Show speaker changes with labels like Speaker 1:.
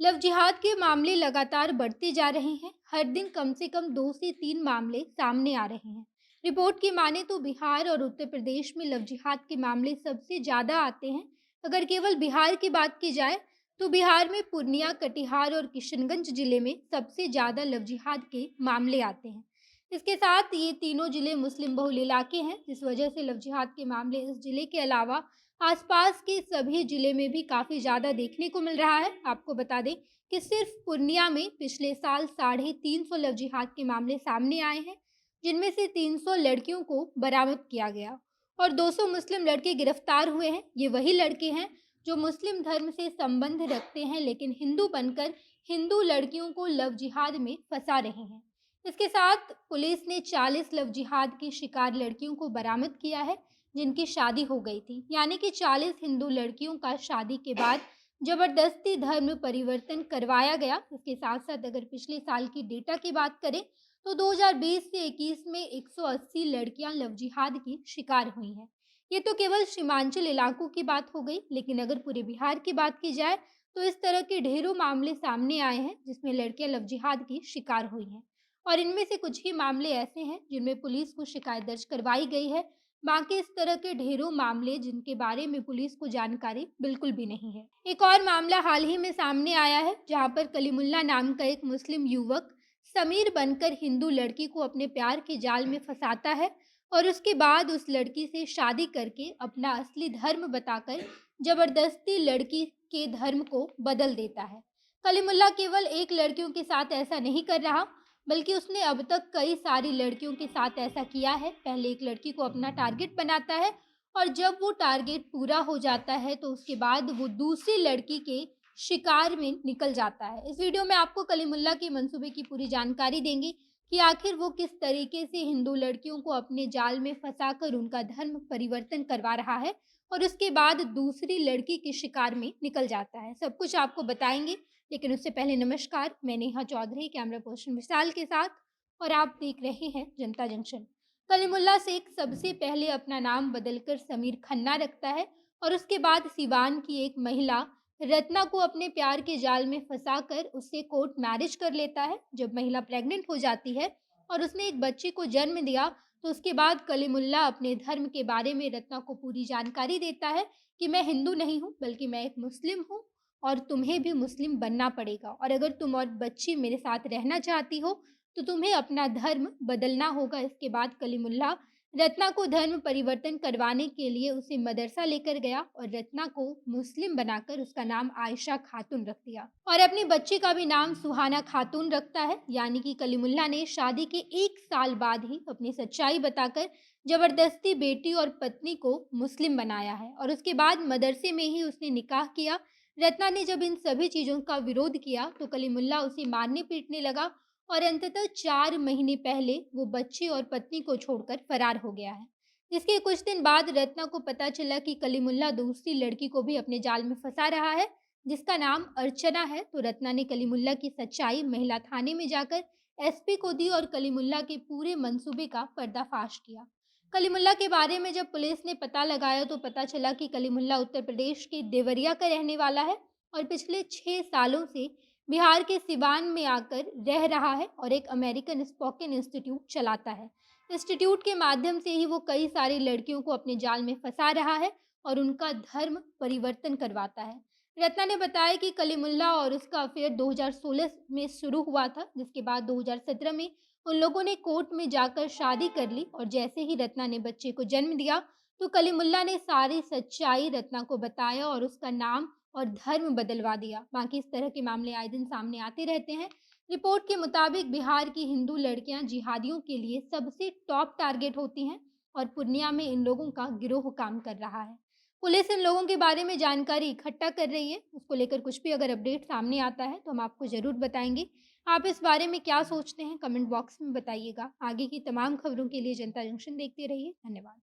Speaker 1: Love जिहाद के मामले लगातार बढ़ते जा रहे हैं। हर दिन कम से कम 2 से 3 मामले सामने आ रहे हैं। रिपोर्ट की माने तो बिहार और उत्तर प्रदेश में लव जिहाद के मामले सबसे ज़्यादा आते हैं। अगर केवल बिहार की बात की जाए तो बिहार में पूर्णिया, कटिहार और किशनगंज जिले में सबसे ज़्यादा लव जिहाद के मामले आते हैं। इसके साथ ये तीनों जिले मुस्लिम बहुल इलाके हैं, जिस वजह से लव जिहाद के मामले इस जिले के अलावा आसपास के सभी जिले में भी काफ़ी ज़्यादा देखने को मिल रहा है। आपको बता दें कि सिर्फ पूर्णिया में पिछले साल 350 लव जिहाद के मामले सामने आए हैं, जिनमें से 300 लड़कियों को बरामद किया गया और 200 मुस्लिम लड़के गिरफ्तार हुए हैं। ये वही लड़के हैं जो मुस्लिम धर्म से संबंध रखते हैं, लेकिन हिंदू बनकर हिंदू लड़कियों को लव जिहाद में फंसा रहे हैं। इसके साथ पुलिस ने 40 लव जिहाद की शिकार लड़कियों को बरामद किया है, जिनकी शादी हो गई थी। यानी कि 40 हिंदू लड़कियों का शादी के बाद जबरदस्ती धर्म परिवर्तन करवाया गया। इसके साथ-साथ अगर पिछले साल की डेटा की बात करें तो 2020 से 21 में 180 लड़कियां लव जिहाद की शिकार हुई हैं। ये तो केवल सीमांचल इलाकों की बात हो गई, लेकिन अगर पूरे बिहार की बात की जाए तो इस तरह के ढेरों मामले सामने आए हैं जिसमें लड़कियां लव जिहाद की शिकार हुई हैं। और इनमें से कुछ ही मामले ऐसे हैं जिनमें पुलिस को शिकायत दर्ज करवाई गई है। बाकी इस तरह के ढेरों मामले जिनके बारे में पुलिस को जानकारी बिल्कुल भी नहीं है। एक और मामला हाल ही में सामने आया है, जहां पर कलीमुल्ला नाम का एक मुस्लिम युवक समीर बनकर हिंदू लड़की को अपने प्यार के जाल में फंसाता है और उसके बाद उस लड़की से शादी करके अपना असली धर्म बताकर जबरदस्ती लड़की के धर्म को बदल देता है। कलीमुल्ला केवल एक लड़कियों के साथ ऐसा नहीं कर रहा, बल्कि उसने अब तक कई सारी लड़कियों के साथ ऐसा किया है। पहले एक लड़की को अपना टारगेट बनाता है और जब वो टारगेट पूरा हो जाता है तो उसके बाद वो दूसरी लड़की के शिकार में निकल जाता है। इस वीडियो में आपको कलीमुल्ला के मंसूबे की पूरी जानकारी देंगे कि आखिर वो किस तरीके से हिंदू लड़कियों को अपने जाल में फंसाकर उनका धर्म परिवर्तन करवा रहा है और उसके बाद दूसरी लड़की के शिकार में निकल जाता है। सब कुछ आपको बताएंगे, लेकिन उससे पहले नमस्कार, मैं नेहा चौधरी, कैमरा पर्सन विशाल के साथ, और आप देख रहे हैं जनता जंक्शन। कलीमुल्ला शेख सबसे पहले अपना नाम बदलकर समीर खन्ना रखता है और उसके बाद सिवान की एक महिला रत्ना को अपने प्यार के जाल में फंसाकर उससे कोर्ट मैरिज कर लेता है। जब महिला प्रेग्नेंट हो जाती है और उसने एक बच्चे को जन्म दिया तो उसके बाद कलीमुल्ला अपने धर्म के बारे में रत्ना को पूरी जानकारी देता है कि मैं हिंदू नहीं हूँ, बल्कि मैं एक मुस्लिम हूँ और तुम्हें भी मुस्लिम बनना पड़ेगा, और अगर तुम और बच्ची मेरे साथ रहना चाहती हो तो तुम्हें अपना धर्म बदलना होगा। इसके बाद कलीमुल्ला रत्ना को धर्म परिवर्तन करवाने के लिए उसे मदरसा लेकर गया और रत्ना को मुस्लिम बनाकर उसका नाम आयशा खातून रख दिया और अपनी बच्ची का भी नाम सुहाना खातून रखता है। यानी कि कलीमुल्ला ने शादी के 1 साल बाद ही अपनी सच्चाई बताकर जबरदस्ती बेटी और पत्नी को मुस्लिम बनाया है और उसके बाद मदरसे में ही उसने निकाह किया। रत्ना ने जब इन सभी चीज़ों का विरोध किया तो कलीमुल्ला उसे मारने पीटने लगा और अंततः 4 महीने पहले वो बच्चे और पत्नी को छोड़कर फरार हो गया है। इसके कुछ दिन बाद रत्ना को पता चला कि कलीमुल्ला दूसरी लड़की को भी अपने जाल में फंसा रहा है, जिसका नाम अर्चना है। तो रत्ना ने कलीमुल्ला की सच्चाई महिला थाने में जाकर एसपी को दी और कलीमुल्ला के पूरे मंसूबे का पर्दाफाश किया। कलीमुल्ला के बारे में जब पुलिस ने पता लगाया तो पता चला कि कलीमुल्ला उत्तर प्रदेश के देवरिया का रहने वाला है और पिछले 6 सालों से बिहार के सिवान में आकर रह रहा है और एक अमेरिकन स्पोकन इंस्टीट्यूट चलाता है। इंस्टीट्यूट के माध्यम से ही वो कई सारी लड़कियों को अपने जाल में फंसा रहा है और उनका धर्म परिवर्तन करवाता है। रत्ना ने बताया कि कलीमुल्ला और उसका अफेयर 2016 में शुरू हुआ था, जिसके बाद 2017 में उन लोगों ने कोर्ट में जाकर शादी कर ली और जैसे ही रत्ना ने बच्चे को जन्म दिया तो कलीमुल्ला ने सारी सच्चाई रत्ना को बताया और उसका नाम और धर्म बदलवा दिया। बाकी इस तरह के मामले आए दिन सामने आते रहते हैं। रिपोर्ट के मुताबिक बिहार की हिंदू लड़कियां जिहादियों के लिए सबसे टॉप टारगेट होती हैं और पूर्णिया में इन लोगों का गिरोह काम कर रहा है। पुलिस इन लोगों के बारे में जानकारी इकट्ठा कर रही है। उसको लेकर कुछ भी अगर अपडेट सामने आता है तो हम आपको ज़रूर बताएंगे। आप इस बारे में क्या सोचते हैं, कमेंट बॉक्स में बताइएगा। आगे की तमाम खबरों के लिए जनता जंक्शन देखते रहिए। धन्यवाद।